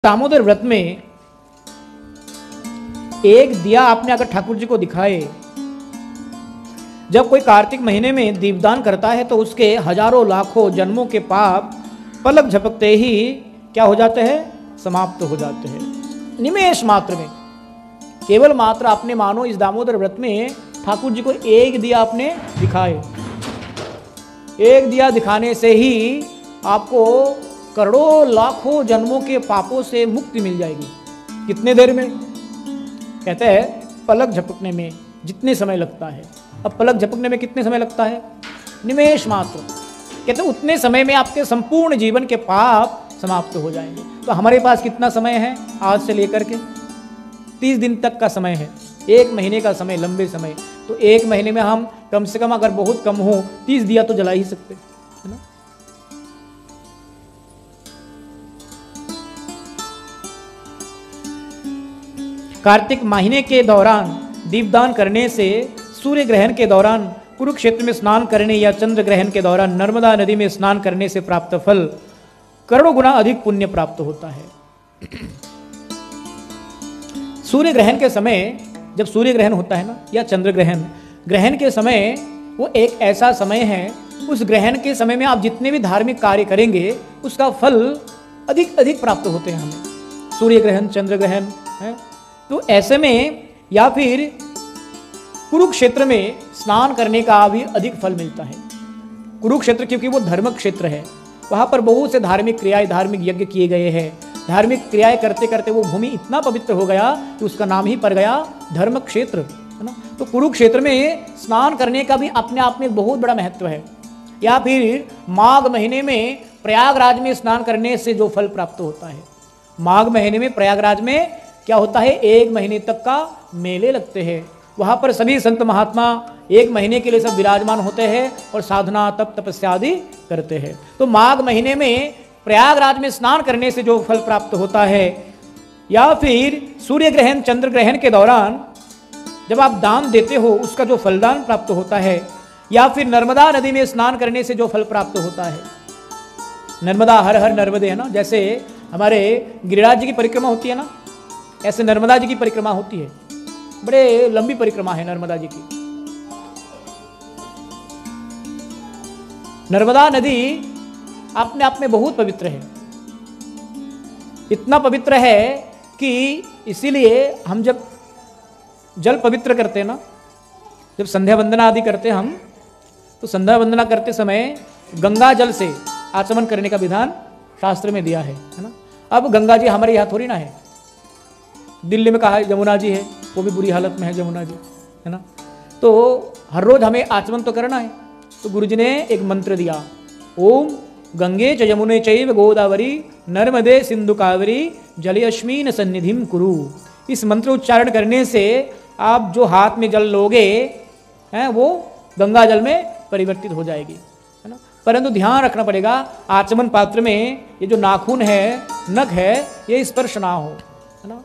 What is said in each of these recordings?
दामोदर व्रत में एक दिया आपने अगर ठाकुर जी को दिखाए, जब कोई कार्तिक महीने में दीपदान करता है तो उसके हजारों लाखों जन्मों के पाप पलक झपकते ही क्या हो जाते हैं, समाप्त हो जाते हैं। निमेष मात्र में, केवल मात्र आपने मानो इस दामोदर व्रत में ठाकुर जी को एक दिया आपने दिखाए, एक दिया दिखाने से ही आपको करोड़ों लाखों जन्मों के पापों से मुक्ति मिल जाएगी। कितने देर में? कहते हैं पलक झपकने में जितने समय लगता है। अब पलक झपकने में कितने समय लगता है? निमेष मात्र। कहते हैं उतने समय में आपके संपूर्ण जीवन के पाप समाप्त हो जाएंगे। तो हमारे पास कितना समय है? आज से लेकर के 30 दिन तक का समय है, 1 महीने का समय, लंबे समय। तो 1 महीने में हम कम से कम, अगर बहुत कम हो, 30 दिया तो जला ही सकते, है ना। कार्तिक महीने के दौरान दीपदान करने से, सूर्य ग्रहण के दौरान कुरुक्षेत्र में स्नान करने या चंद्र ग्रहण के दौरान नर्मदा नदी में स्नान करने से प्राप्त फल करोड़ों गुना अधिक पुण्य प्राप्त होता है। सूर्य ग्रहण के समय, जब सूर्य ग्रहण होता है ना, या चंद्र ग्रहण, ग्रहण के समय वो एक ऐसा समय है, उस ग्रहण के समय में आप जितने भी धार्मिक कार्य करेंगे उसका फल अधिक अधिक प्राप्त होते हैं हमें। सूर्य ग्रहण, चंद्र ग्रहण है, तो ऐसे में या फिर कुरुक्षेत्र में स्नान करने का भी अधिक फल मिलता है। कुरुक्षेत्र क्योंकि वो धर्म क्षेत्र है, वहाँ पर बहुत से धार्मिक क्रियाएं, धार्मिक यज्ञ किए गए हैं। धार्मिक क्रियाएं करते करते वो भूमि इतना पवित्र हो गया कि उसका नाम ही पड़ गया धर्म क्षेत्र, है ना। तो कुरुक्षेत्र में स्नान करने का भी अपने आप में बहुत बड़ा महत्व है। या फिर माघ महीने में प्रयागराज में स्नान करने से जो फल प्राप्त होता है, माघ महीने में प्रयागराज में क्या होता है, 1 महीने तक का मेले लगते हैं। वहाँ पर सभी संत महात्मा 1 महीने के लिए सब विराजमान होते हैं और साधना, तप, तपस्या आदि करते हैं। तो माघ महीने में प्रयागराज में स्नान करने से जो फल प्राप्त होता है, या फिर सूर्य ग्रहण, चंद्र ग्रहण के दौरान जब आप दान देते हो उसका जो फलदान प्राप्त होता है, या फिर नर्मदा नदी में स्नान करने से जो फल प्राप्त होता है। नर्मदा हर हर नर्मदे, है ना। जैसे हमारे गिरिराज जी की परिक्रमा होती है ना, ऐसे नर्मदा जी की परिक्रमा होती है। बड़े लंबी परिक्रमा है नर्मदा जी की। नर्मदा नदी अपने आप में बहुत पवित्र है, इतना पवित्र है कि इसीलिए हम जब जल पवित्र करते हैं ना, जब संध्या वंदना आदि करते हैं हम, तो संध्या वंदना करते समय गंगा जल से आचमन करने का विधान शास्त्र में दिया है ना। अब गंगा जी हमारे यहाँ थोड़ी ना है, दिल्ली में कहा है यमुना जी है, वो भी बुरी हालत में है यमुना जी, है ना। तो हर रोज हमें आचमन तो करना है। तो गुरुजी ने एक मंत्र दिया, ओम गंगे च यमुने चैव गोदावरी नर्मदे सिंधु कावेरी जलयश्मीन सन्निधिम कुरु। इस मंत्र उच्चारण करने से आप जो हाथ में जल लोगे हैं वो गंगा जल में परिवर्तित हो जाएगी, है ना। परंतु ध्यान रखना पड़ेगा, आचमन पात्र में ये जो नाखून है, नख है, ये स्पर्श ना हो, है ना।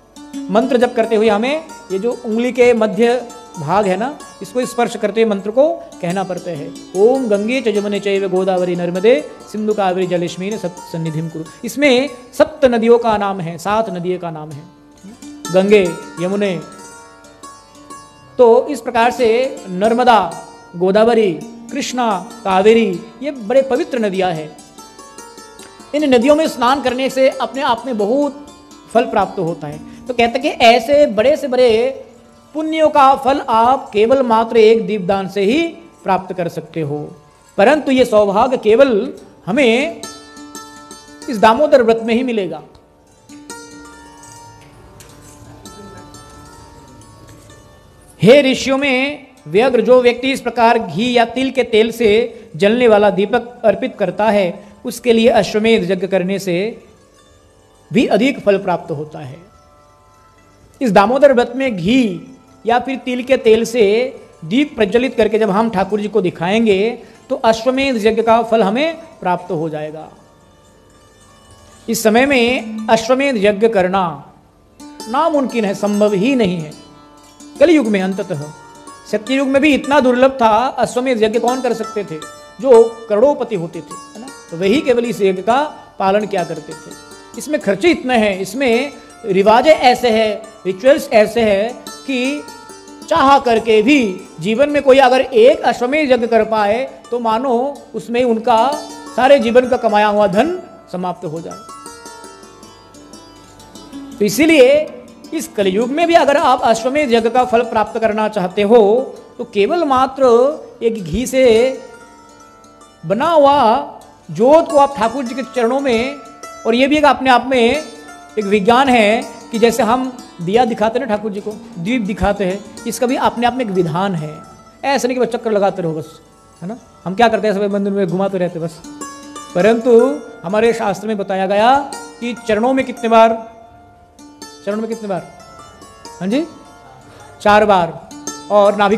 मंत्र जप करते हुए हमें ये जो उंगली के मध्य भाग है ना, इसको स्पर्श करते हुए मंत्र को कहना पड़ता है, ओम गंगे च यमुने चैव गोदावरी नर्मदे सिंधु कावेरी जलयश्मीन सन्निधिम कुरु। इसमें 7 नदियों का नाम है, 7 नदियों का नाम है, गंगे, यमुने। तो इस प्रकार से नर्मदा, गोदावरी, कृष्णा, कावेरी, ये बड़े पवित्र नदियां हैं। इन नदियों में स्नान करने से अपने आप में बहुत फल प्राप्त होता है। तो कहते कि ऐसे बड़े से बड़े पुण्यों का फल आप केवल मात्र एक दीपदान से ही प्राप्त कर सकते हो। परंतु ये सौभाग्य केवल हमें इस दामोदर व्रत में ही मिलेगा। हे ऋषियों में व्यग्र, जो व्यक्ति इस प्रकार घी या तिल के तेल से जलने वाला दीपक अर्पित करता है, उसके लिए अश्वमेध यज्ञ करने से भी अधिक फल प्राप्त होता है। इस दामोदर व्रत में घी या फिर तिल के तेल से दीप प्रज्वलित करके जब हम ठाकुर जी को दिखाएंगे तो अश्वमेध यज्ञ का फल हमें प्राप्त हो जाएगा। इस समय में अश्वमेध यज्ञ करना नामुमकिन है, संभव ही नहीं है। कलयुग में अंततः, सत्ययुग में भी इतना दुर्लभ था, अश्वमेध यज्ञ कौन कर सकते थे? जो करोड़ों पति होते थे, है ना। तो वही केवल इस यज्ञ का पालन क्या करते थे। इसमें खर्चे इतने हैं, इसमें रिवाजें ऐसे हैं, रिचुअल्स ऐसे हैं कि चाह करके भी जीवन में कोई अगर एक अश्वमेध यज्ञ कर पाए तो मानो उसमें उनका सारे जीवन का कमाया हुआ धन समाप्त हो जाए। तो इसीलिए इस कलयुग में भी अगर आप अश्वमेध यज्ञ का फल प्राप्त करना चाहते हो तो केवल मात्र एक घी से बना हुआ जोत को आप ठाकुर जी के चरणों में, और ये भी एक अपने आप में एक विज्ञान है कि जैसे हम दिया दिखाते हैं ना ठाकुर जी को, दीप दिखाते हैं, इसका भी अपने आप में एक विधान है। ऐसा नहीं कि बस चक्कर लगाते रहो बस, है ना। हम क्या करते हैं, सब मंदिर में घुमाते रहते बस, परंतु हमारे शास्त्र में बताया गया कि चरणों में कितने बार, हाँ जी 4 बार, और नाभि